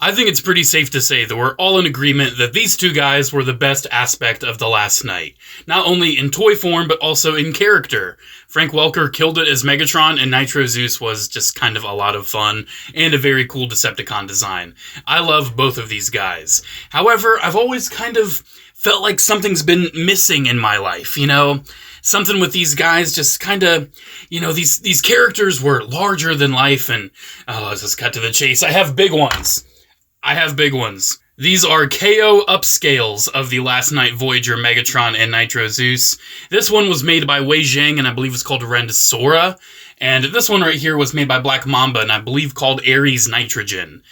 I think it's pretty safe to say that we're all in agreement that these two guys were the best aspect of the last night. Not only in toy form, but also in character. Frank Welker killed it as Megatron, and Nitro Zeus was just kind of a lot of fun, and a very cool Decepticon design. I love both of these guys. However, I've always kind of felt like something's been missing in my life, you know? Something with these guys just kind of, you know, these characters were larger than life, and, let's just cut to the chase. I have big ones. These are KO upscales of the Last Night Voyager Megatron and Nitro Zeus. This one was made by Jiang, and I believe it's called Renora. And this one right here was made by Black Mamba, and I believe called Ares Nitrogen.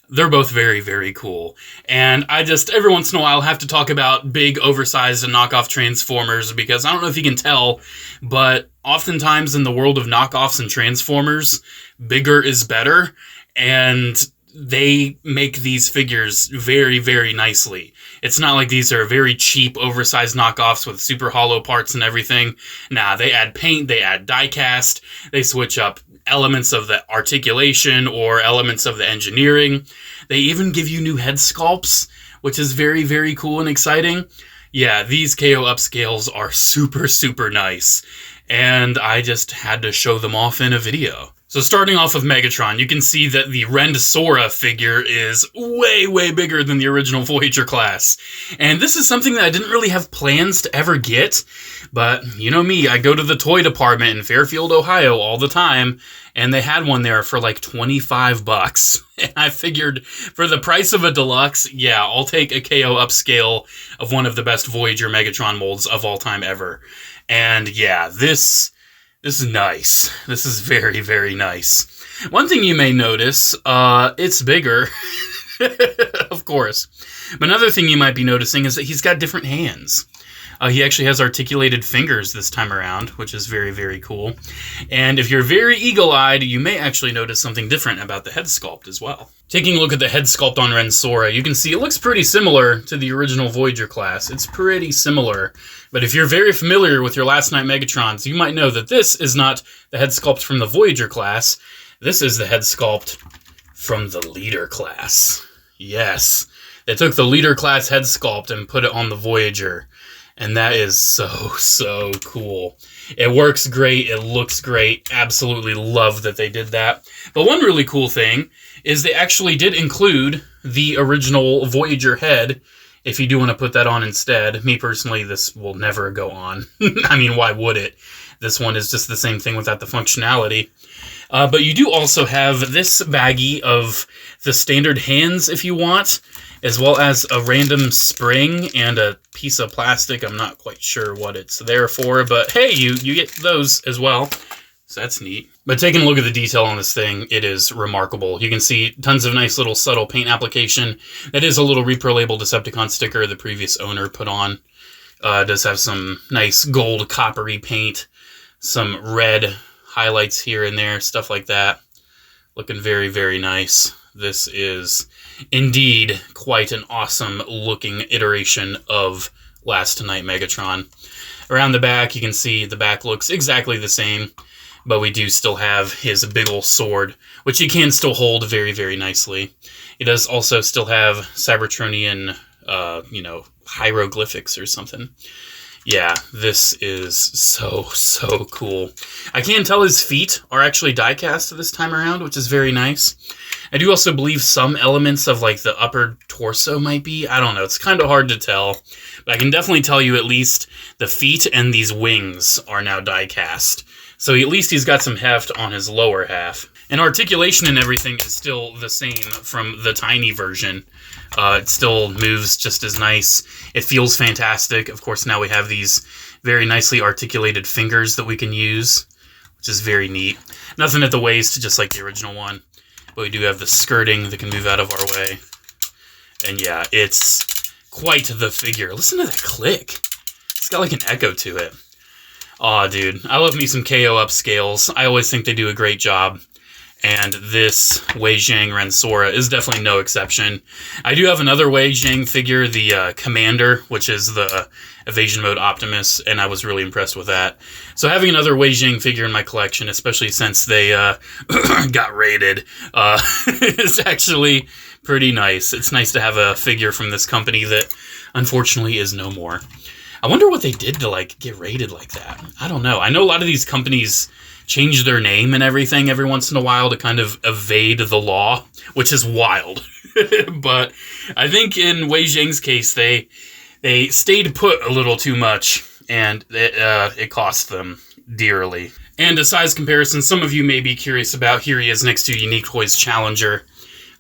They're both very, very cool. And I just, every once in a while, have to talk about big, oversized, and knockoff Transformers, because I don't know if you can tell, but oftentimes in the world of knockoffs and Transformers, bigger is better, and they make these figures very, very nicely. It's not like these are very cheap, oversized knockoffs with super hollow parts and everything. Nah, they add paint, they add die cast, they switch up elements of the articulation or elements of the engineering. They even give you new head sculpts, which is very, very cool and exciting. Yeah, these KO upscales are super, super nice. And I just had to show them off in a video. So starting off with Megatron, you can see that the Renora figure is way, way bigger than the original Voyager class. And this is something that I didn't really have plans to ever get, but you know me, I go to the toy department in Fairfield, Ohio all the time, and they had one there for like $25. And I figured for the price of a deluxe, yeah, I'll take a KO upscale of one of the best Voyager Megatron molds of all time ever. And yeah, this is nice. This is very, very nice. One thing you may notice, it's bigger, of course. But another thing you might be noticing is that he's got different hands. He actually has articulated fingers this time around, which is very, very cool. And if you're very eagle-eyed, you may actually notice something different about the head sculpt as well. Taking a look at the head sculpt on Renora, you can see it looks pretty similar to the original Voyager class. It's pretty similar. But if you're very familiar with your Last Night Megatrons, you might know that this is not the head sculpt from the Voyager class. This is the head sculpt from the Leader class. Yes, they took the Leader class head sculpt and put it on the Voyager. And that is so, so cool. It works great. It looks great. Absolutely love that they did that. But one really cool thing is they actually did include the original Voyager head. If you do want to put that on instead. Me personally, this will never go on. I mean, why would it? This one is just the same thing without the functionality. But you do also have this baggie of the standard hands if you want, as well as a random spring and a piece of plastic. I'm not quite sure what it's there for, but hey, you get those as well. So that's neat. But taking a look at the detail on this thing, it is remarkable. You can see tons of nice little subtle paint application. That is a little Repro Label Decepticon sticker the previous owner put on. It does have some nice gold coppery paint, some red highlights here and there, stuff like that. Looking very, very nice. This is indeed quite an awesome looking iteration of Last Night Megatron. Around the back, you can see the back looks exactly the same, but we do still have his big ol' sword, which he can still hold very, very nicely. He does also still have Cybertronian, hieroglyphics or something. Yeah, this is so, so cool. I can tell his feet are actually die-cast this time around, which is very nice. I do also believe some elements of like the upper torso might be. I don't know. It's kind of hard to tell. But I can definitely tell you at least the feet and these wings are now die-cast. So at least he's got some heft on his lower half. And articulation and everything is still the same from the tiny version. It still moves just as nice. It feels fantastic. Of course, now we have these very nicely articulated fingers that we can use, which is very neat. Nothing at the waist, just like the original one. But we do have the skirting that can move out of our way. And yeah, it's quite the figure. Listen to that click. It's got like an echo to it. Aw, dude. I love me some KO upscales. I always think they do a great job. And this Wei Jiang Renora is definitely no exception. I do have another Wei Jiang figure, the Commander, which is the Evasion Mode Optimus, and I was really impressed with that. So having another Wei Jiang figure in my collection, especially since they got raided, is actually pretty nice. It's nice to have a figure from this company that unfortunately is no more. I wonder what they did to like get raided like that. I don't know. I know a lot of these companies change their name and everything every once in a while to kind of evade the law, which is wild. But I think in Wei Jiang's case, they stayed put a little too much, and it cost them dearly. And a size comparison some of you may be curious about, here he is next to Unique Toys Challenger.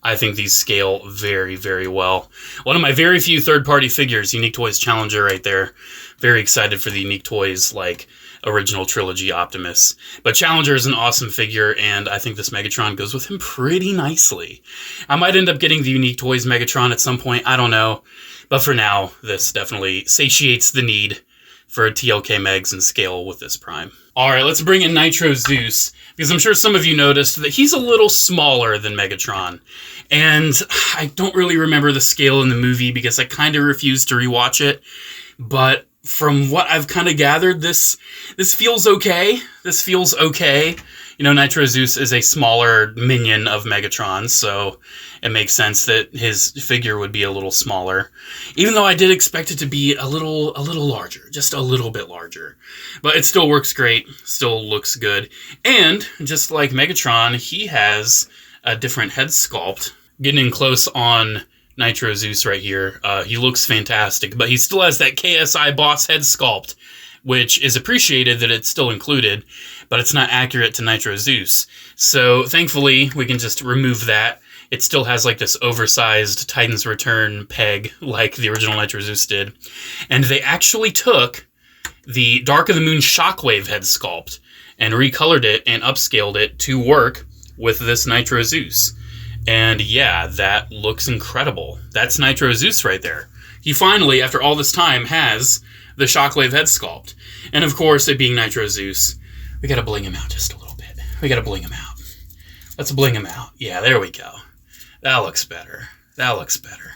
I think these scale very, very well. One of my very few third-party figures, Unique Toys Challenger right there. Very excited for the Unique Toys, like, original trilogy Optimus. But Challenger is an awesome figure, and I think this Megatron goes with him pretty nicely. I might end up getting the Unique Toys Megatron at some point, I don't know. But for now, this definitely satiates the need for TLK Megs and scale with this Prime. Alright, let's bring in Nitro Zeus, because I'm sure some of you noticed that he's a little smaller than Megatron. And I don't really remember the scale in the movie because I kind of refused to rewatch it. But from what I've kind of gathered, this feels okay. This feels okay. You know, Nitro Zeus is a smaller minion of Megatron, so it makes sense that his figure would be a little smaller. Even though I did expect it to be a little larger, just a little bit larger. But it still works great, still looks good. And just like Megatron, he has a different head sculpt. Getting in close on Nitro Zeus right here, he looks fantastic, but he still has that KSI boss head sculpt, which is appreciated that it's still included, but it's not accurate to Nitro Zeus. So thankfully, we can just remove that. It still has like this oversized Titan's Return peg like the original Nitro Zeus did. And they actually took the Dark of the Moon Shockwave head sculpt and recolored it and upscaled it to work with this Nitro Zeus. And yeah, that looks incredible. That's Nitro Zeus right there. He finally, after all this time, has the Shockwave head sculpt. And of course, it being Nitro Zeus, we gotta bling him out just a little bit. We gotta bling him out. Let's bling him out. Yeah, there we go. That looks better. That looks better.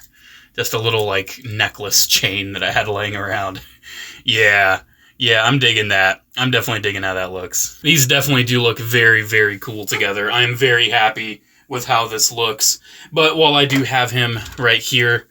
Just a little, like, necklace chain that I had laying around. Yeah, I'm digging that. I'm definitely digging how that looks. These definitely do look very, very cool together. I am very happy with how this looks. But while I do have him right here,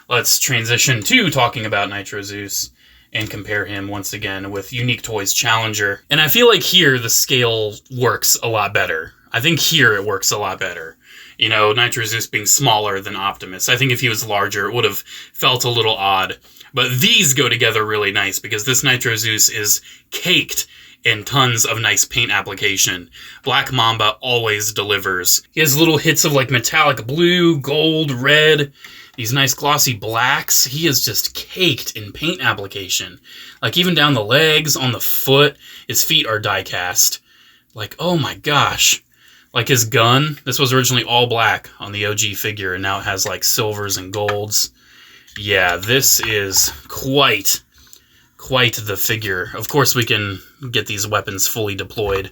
let's transition to talking about Nitro Zeus and compare him once again with Unique Toys Challenger. And I feel like here the scale works a lot better. I think here it works a lot better. You know, Nitro Zeus being smaller than Optimus. I think if he was larger, it would have felt a little odd. But these go together really nice because this Nitro Zeus is caked in tons of nice paint application. Black Mamba always delivers. He has little hits of like metallic blue, gold, red, these nice glossy blacks. He is just caked in paint application. Like even down the legs, on the foot, his feet are die cast. Like, oh my gosh. Like his gun, this was originally all black on the OG figure, and now it has like silvers and golds. Yeah, this is quite the figure. Of course, we can get these weapons fully deployed.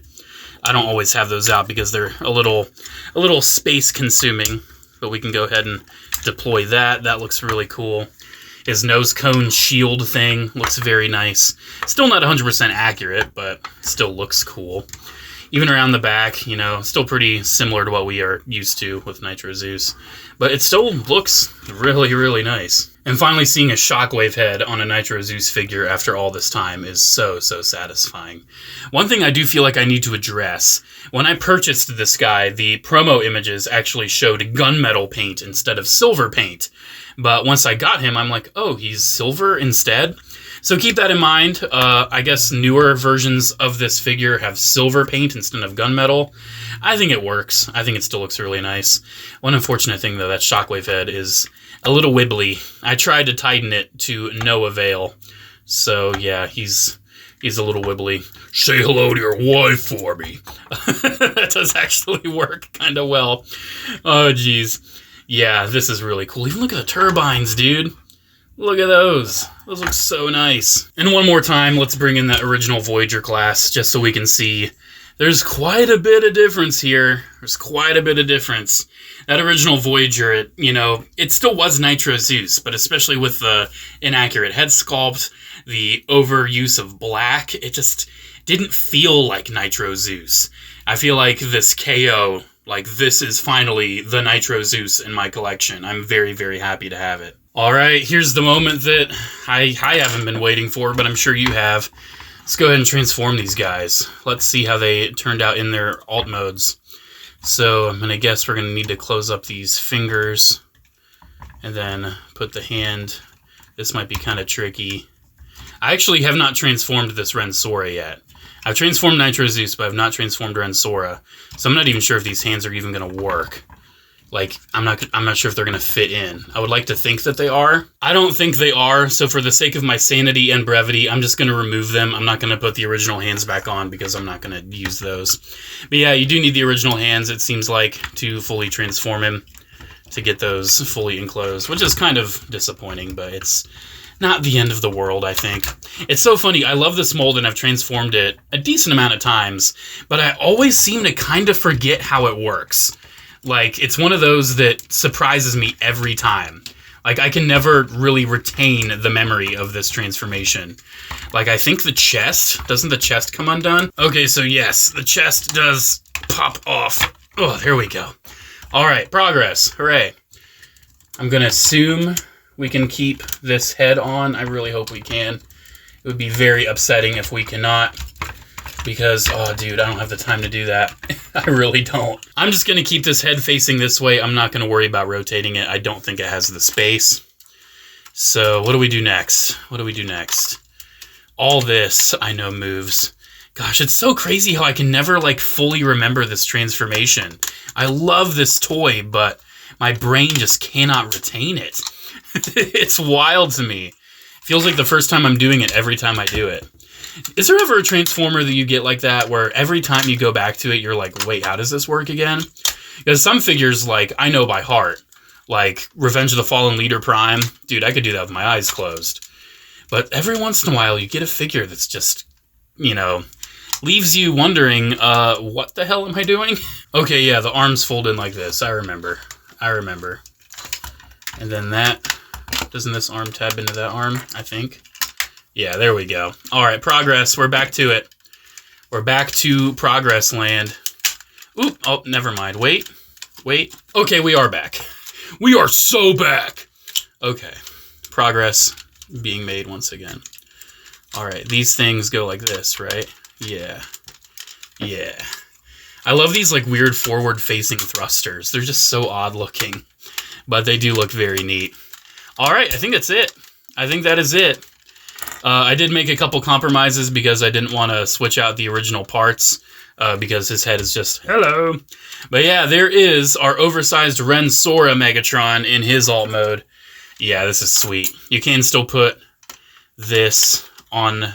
I don't always have those out because they're a little space consuming, but we can go ahead and deploy that. That looks really cool. His nose cone shield thing looks very nice. Still not 100% accurate, but still looks cool. Even around the back, you know, still pretty similar to what we are used to with Nitro Zeus. But it still looks really, really nice. And finally seeing a Shockwave head on a Nitro Zeus figure after all this time is so satisfying. One thing I do feel like I need to address, when I purchased this guy, the promo images actually showed gunmetal paint instead of silver paint. But once I got him, I'm like, oh, he's silver instead? So keep that in mind. I guess newer versions of this figure have silver paint instead of gunmetal. I think it works. I think it still looks really nice. One unfortunate thing, though, that Shockwave head is a little wibbly. I tried to tighten it to no avail. So, yeah, he's a little wibbly. Say hello to your wife for me. That does actually work kind of well. Oh, geez. Yeah, this is really cool. Even look at the turbines, dude. Look at those. Those look so nice. And one more time, let's bring in that original Voyager class just so we can see There's quite a bit of difference here. There's quite a bit of difference. That original Voyager, it still was Nitro Zeus, but especially with the inaccurate head sculpt, the overuse of black, it just didn't feel like Nitro Zeus. I feel like this KO, this is finally the Nitro Zeus in my collection. I'm very, very happy to have it. All right, here's the moment that I haven't been waiting for, but I'm sure you have. Let's go ahead and transform these guys. Let's see how they turned out in their alt modes. So I'm going to guess we're going to need to close up these fingers and then put the hand. This might be kind of tricky. I actually have not transformed this Renora yet. I've transformed Nitro Zeus, but I've not transformed Renora. So I'm not even sure if these hands are even going to work. I'm not sure if they're going to fit in. I would like to think that they are. I don't think they are, so for the sake of my sanity and brevity, I'm just going to remove them. I'm not going to put the original hands back on because I'm not going to use those. But yeah, you do need the original hands, it seems like, to fully transform him, to get those fully enclosed, which is kind of disappointing, but it's not the end of the world, I think. It's so funny, I love this mold and I've transformed it a decent amount of times, but I always seem to kind of forget how it works. It's one of those that surprises me every time. I can never really retain the memory of this transformation. I think the chest, doesn't the chest come undone? Okay, so yes, the chest does pop off. Oh, there we go. All right, progress, hooray. I'm gonna assume we can keep this head on. I really hope we can. It would be very upsetting if we cannot. Because, oh dude, I don't have the time to do that. I really don't. I'm just going to keep this head facing this way. I'm not going to worry about rotating it. I don't think it has the space. So, what do we do next? What do we do next? All this, I know, moves. Gosh, it's so crazy how I can never, fully remember this transformation. I love this toy, but my brain just cannot retain it. It's wild to me. It feels like the first time I'm doing it every time I do it. Is there ever a transformer that you get like that where every time you go back to it, you're like, wait, how does this work again? Because some figures, I know by heart. Revenge of the Fallen Leader Prime. Dude, I could do that with my eyes closed. But every once in a while, you get a figure that's just, leaves you wondering, what the hell am I doing? Okay, yeah, the arms fold in like this. I remember. And then doesn't this arm tab into that arm, I think? Yeah, there we go. All right, progress. We're back to it. We're back to progress land. Oop, oh, never mind. Wait. Okay, we are back. We are so back. Okay, progress being made once again. All right, these things go like this, right? Yeah. I love these weird forward-facing thrusters. They're just so odd-looking, but they do look very neat. All right, I think that's it. I think that is it. I did make a couple compromises because I didn't want to switch out the original parts because his head is just, hello. But yeah, there is our oversized Renora Megatron in his alt mode. Yeah, this is sweet. You can still put this on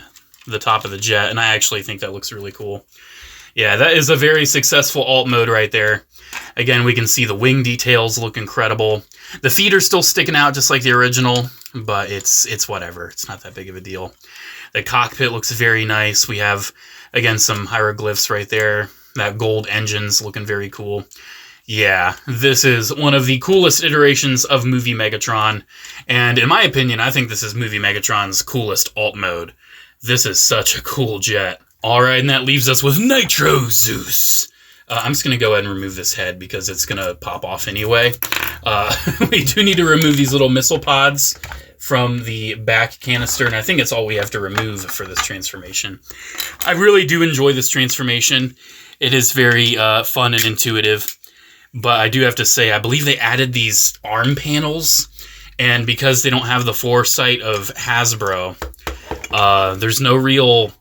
the top of the jet, and I actually think that looks really cool. Yeah, that is a very successful alt mode right there. Again, we can see the wing details look incredible. The feet are still sticking out just like the original, but it's whatever. It's not that big of a deal. The cockpit looks very nice. We have, again, some hieroglyphs right there. That gold engine's looking very cool. Yeah, this is one of the coolest iterations of Movie Megatron. And in my opinion, I think this is Movie Megatron's coolest alt mode. This is such a cool jet. All right, and that leaves us with Nitro Zeus. I'm just going to go ahead and remove this head because it's going to pop off anyway. We do need to remove these little missile pods from the back canister, and I think it's all we have to remove for this transformation. I really do enjoy this transformation. It is very fun and intuitive, but I do have to say, I believe they added these arm panels, and because they don't have the foresight of Hasbro, there's no real,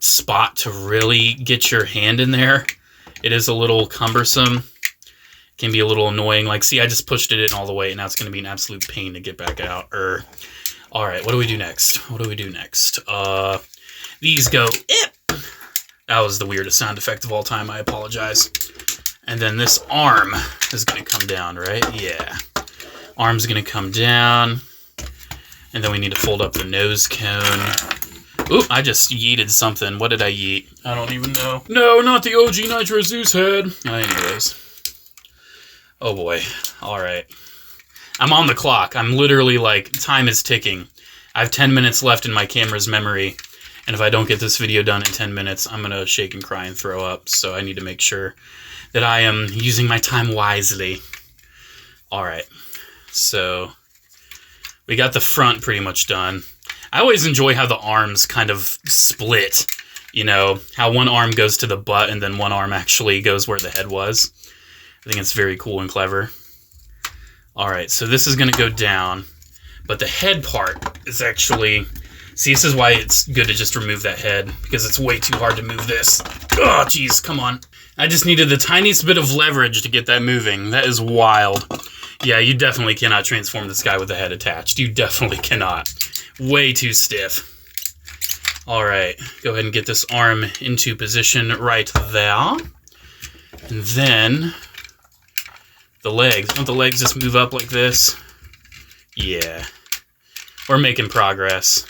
spot to really get your hand in there. It is a little cumbersome. Can be a little annoying. See, I just pushed it in all the way, and now it's going to be an absolute pain to get back out. All right, what do we do next? These go, Ip! That was the weirdest sound effect of all time. I apologize. And then this arm is going to come down, right? Yeah. Arm's going to come down. And then we need to fold up the nose cone. Oop, I just yeeted something. What did I yeet? I don't even know. No, not the OG Nitro Zeus head. Anyways. Oh boy. Alright. I'm on the clock. I'm literally like, time is ticking. I have 10 minutes left in my camera's memory. And if I don't get this video done in 10 minutes, I'm going to shake and cry and throw up. So I need to make sure that I am using my time wisely. Alright. So, we got the front pretty much done. I always enjoy how the arms kind of split. You know, how one arm goes to the butt and then one arm actually goes where the head was. I think it's very cool and clever. Alright, so this is going to go down. But the head part is actually... See, this is why it's good to just remove that head. Because it's way too hard to move this. Oh, jeez, come on. I just needed the tiniest bit of leverage to get that moving. That is wild. Yeah, you definitely cannot transform this guy with the head attached. You definitely cannot. Way too stiff. Alright, go ahead and get this arm into position right there. And then the legs. Don't the legs just move up like this? Yeah. We're making progress.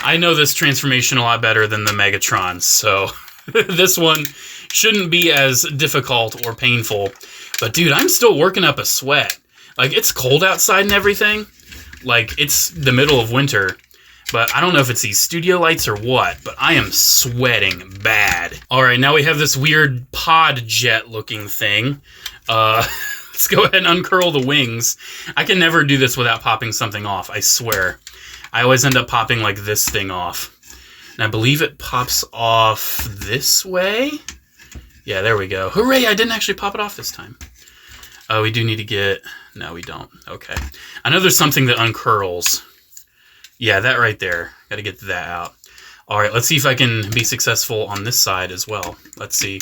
I know this transformation a lot better than the Megatron, so this one shouldn't be as difficult or painful. But dude, I'm still working up a sweat. Like, it's cold outside and everything. Like, it's the middle of winter. But I don't know if it's these studio lights or what, but I am sweating bad. Alright, now we have this weird pod jet looking thing. Let's go ahead and uncurl the wings. I can never do this without popping something off, I swear. I always end up popping like this thing off. And I believe it pops off this way? Yeah, there we go. Hooray, I didn't actually pop it off this time. Oh, we do need to get... No, we don't. Okay. I know there's something that uncurls. Yeah, that right there. Got to get that out. All right, let's see if I can be successful on this side as well. Let's see.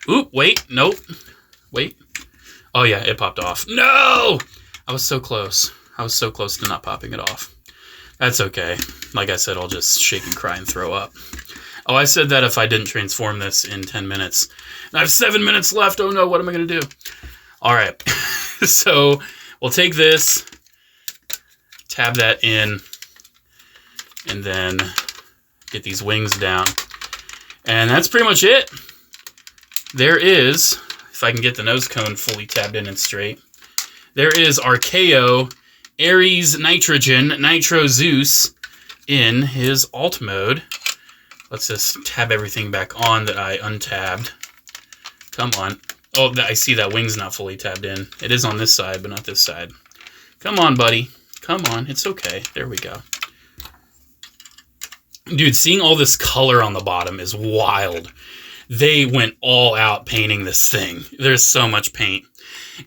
Oop, wait. Nope. Wait. Oh, yeah, it popped off. No! I was so close. I was so close to not popping it off. That's okay. Like I said, I'll just shake and cry and throw up. Oh, I said that if I didn't transform this in 10 minutes. I have 7 minutes left. Oh, no, what am I going to do? All right. So we'll take this, tab that in, and then get these wings down. And that's pretty much it. There is, if I can get the nose cone fully tabbed in and straight, there is our KO Ares Nitrogen Nitro Zeus in his alt mode. Let's just tab everything back on that I untabbed. Come on. Oh, I see that wing's not fully tabbed in. It is on this side, but not this side. Come on, buddy. Come on. It's okay. There we go. Dude, seeing all this color on the bottom is wild. They went all out painting this thing. There's so much paint.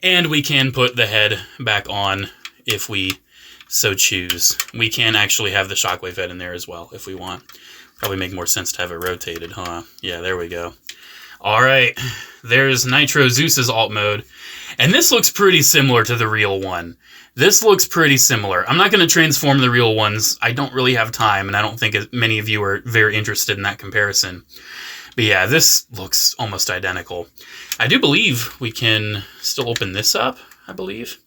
And we can put the head back on if we so choose. We can actually have the shockwave head in there as well if we want. Probably make more sense to have it rotated, huh? Yeah, there we go. Alright, there's Nitro Zeus's alt mode. And this looks pretty similar to the real one. This looks pretty similar. I'm not going to transform the real ones. I don't really have time, and I don't think many of you are very interested in that comparison. But yeah, this looks almost identical. I do believe we can still open this up, I believe.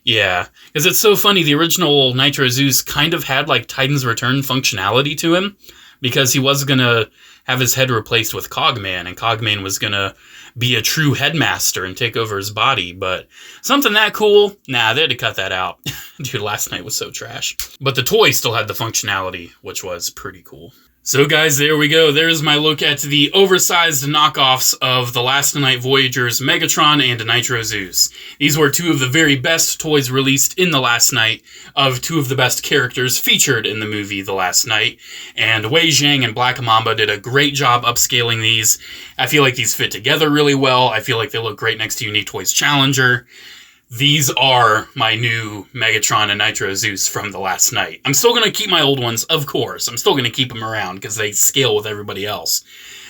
Yeah, because it's so funny. The original Nitro Zeus kind of had like Titan's Return functionality to him, because he was going to have his head replaced with Cogman, and Cogman was going to be a true headmaster and take over his body, but something that cool? Nah, they had to cut that out. Dude, last night was so trash. But the toy still had the functionality, which was pretty cool. So guys, there we go. There's my look at the oversized knockoffs of the Last Night Voyagers Megatron and Nitro Zeus. These were two of the very best toys released in The Last Night of two of the best characters featured in the movie The Last Night. And Jiang and Black Mamba did a great job upscaling these. I feel like these fit together really well. I feel like they look great next to Unique Toys Challenger. These are my new Megatron and Nitro Zeus from The Last Night. I'm still going to keep my old ones, of course. I'm still going to keep them around because they scale with everybody else.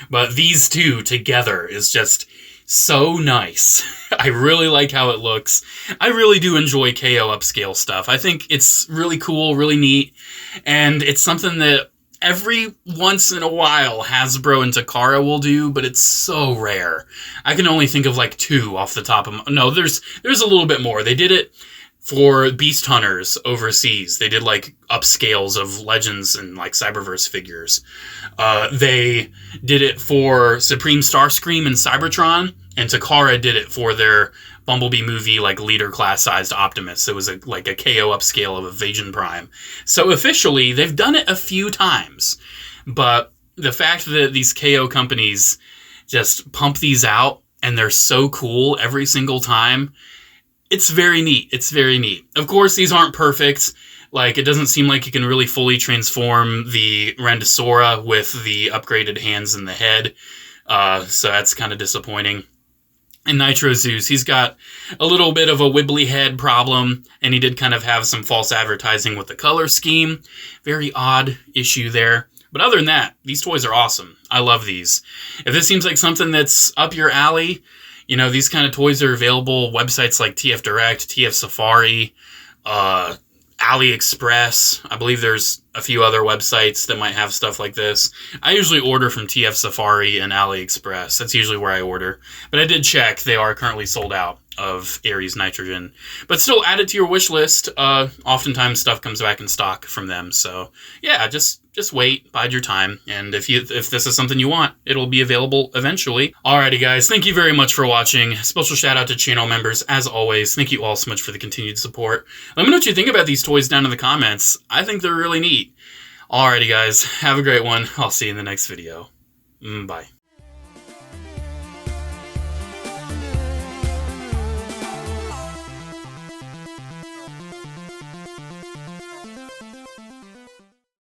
But these two together is just so nice. I really like how it looks. I really do enjoy KO upscale stuff. I think it's really cool, really neat, and it's something that every once in a while Hasbro and Takara will do, but it's so rare. I can only think of like two off the top of my... No, there's a little bit more. They did it for Beast Hunters overseas. They did like upscales of Legends and like Cyberverse figures. They did it for Supreme Starscream and Cybertron, and Takara did it for their Bumblebee movie, like leader class sized Optimus. It was like a KO upscale of Evasion Prime. So officially, they've done it a few times, but the fact that these KO companies just pump these out and they're so cool every single time, it's very neat. It's very neat. Of course, these aren't perfect. Like, it doesn't seem like you can really fully transform the Rendosora with the upgraded hands and the head. So that's kind of disappointing. And Nitro Zeus, he's got a little bit of a wibbly head problem, and he did kind of have some false advertising with the color scheme. Very odd issue there. But other than that, these toys are awesome. I love these. If this seems like something that's up your alley, you know, these kind of toys are available. Websites like TF Direct, TF Safari, AliExpress. I believe there's a few other websites that might have stuff like this. I usually order from TF Safari and AliExpress. That's usually where I order. But I did check. They are currently sold out of Ares Nitrogen. But still, add it to your wish list. Oftentimes stuff comes back in stock from them. So yeah, just wait, bide your time. And if this is something you want, it'll be available eventually. Alrighty guys, thank you very much for watching. Special shout out to channel members as always. Thank you all so much for the continued support. Let me know what you think about these toys down in the comments. I think they're really neat. Alrighty guys, have a great one. I'll see you in the next video. Bye.